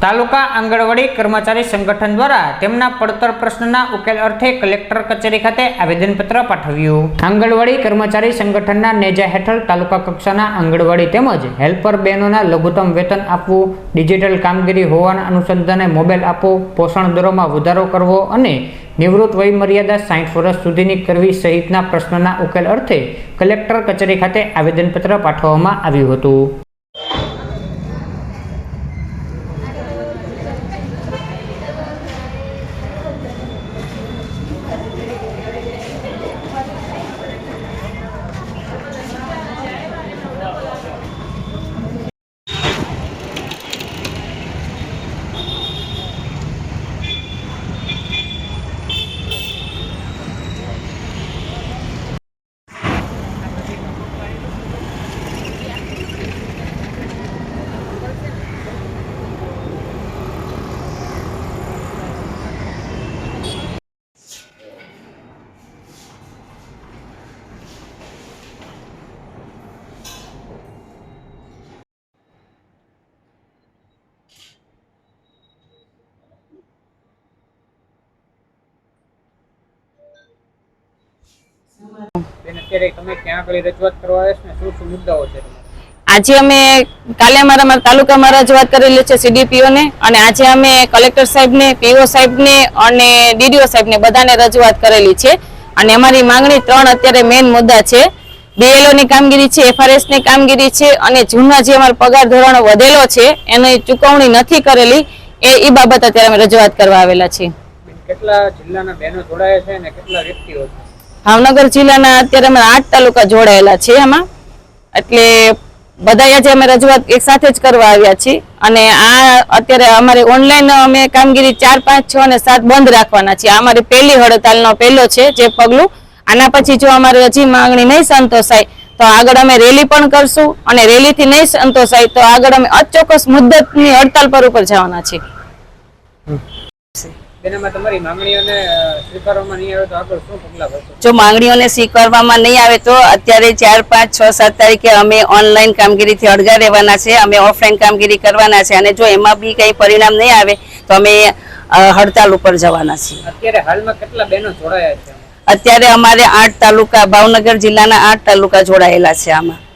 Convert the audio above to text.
તાલુકા આંગણવાડી કર્મચારી સંગઠન દ્વારા તેમના પડતર પ્રશ્નના ઉકેલ અર્થે કલેક્ટર કચેરી ખાતે આવેદનપત્ર પાઠવ્યું। આંગણવાડી કર્મચારી સંગઠનના નેજા હેઠળ તાલુકા કક્ષાના આંગણવાડી તેમજ હેલ્પર બહેનોના લઘુત્તમ વેતન આપવું, ડિજિટલ કામગીરી હોવાના અનુસંધાને મોબાઈલ આપવો, પોષણ દરોમાં વધારો કરવો અને નિવૃત્ત વય મર્યાદા 60 વર્ષ સુધીની કરવી સહિતના પ્રશ્નના ઉકેલ અર્થે કલેક્ટર કચેરી ખાતે આવેદનપત્ર પાઠવવામાં આવ્યું હતું। આજે અમે કાલે અમારા તાલુકામાં રજૂઆત કરેલી છે સીડીપીઓ ને, અને આજે અમે કલેક્ટર સાહેબ ને, પીઓ સાહેબ ને અને ડીડીઓ સાહેબ ને બધાને રજૂઆત કરેલી છે। અને અમારી માંગણી 3 અત્યારે મેઇન મુદ્દા છે। બીએલઓ ની કામગીરી છે, એફઆરએસ ની કામગીરી છે, અને જૂના જે અમારો પગાર ધોરણો વધેલો છે એની ચૂકવણી નથી કરેલી એ બાબત અત્યારે અમે રજૂઆત કરવા આવેલા છીએ। કેટલા જિલ્લાના બહેનો જોડાયા છે અને કેટલા વ્યક્તિઓ છે? ભાવનગર જિલ્લાના અત્યારે અમે 8 તાલુકા જોડાયેલા છે આમાં, એટલે બધા આજે અમે રજૂઆત એક સાથે જ કરવા આવ્યા છીએ। અને આ અત્યારે અમારે ઓનલાઈન અમે કામગીરી 4, 5, 6 અને 7 બંધ રાખવાના છે। આ અમારી પહેલી હડતાલનો પહેલો છે જે પગલું। આના પછી જો અમારી હજી માંગણી નહીં સંતોષાય તો આગળ અમે રેલી પણ કરશું, અને રેલીથી નહીં સંતોષાય તો આગળ અમે અચોક્કસ મુદ્દતની હડતાલ પર ઉપર જવાના છીએ। જો માંગણીઓને સ્વીકારવામાં નહીં આવે તો અત્યારે 4, 5, 6, 7 તારીખે અમે ઓનલાઈન કામગીરીથી અળગા રહેવાના છે, અમે ઓફલાઈન કામગીરી કરવાના છે, અને જો એમાં બી કઈ પરિણામ નહીં આવે તો અમે હડતાલ ઉપર જવાના છીએ। અત્યારે હાલમાં કેટલા બહેનો જોડાયા છે? અત્યારે અમારે 8 તાલુકા, ભાવનગર જિલ્લાના 8 તાલુકા જોડાયેલા છે આમાં।